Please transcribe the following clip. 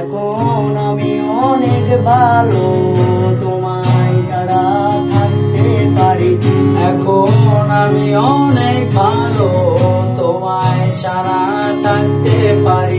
এখন আমি অনেক ভালো, তোমায় ছাড়া থাকতে পারি। এখন আমি অনেক ভালো, তোমায় ছাড়া থাকতে পারি।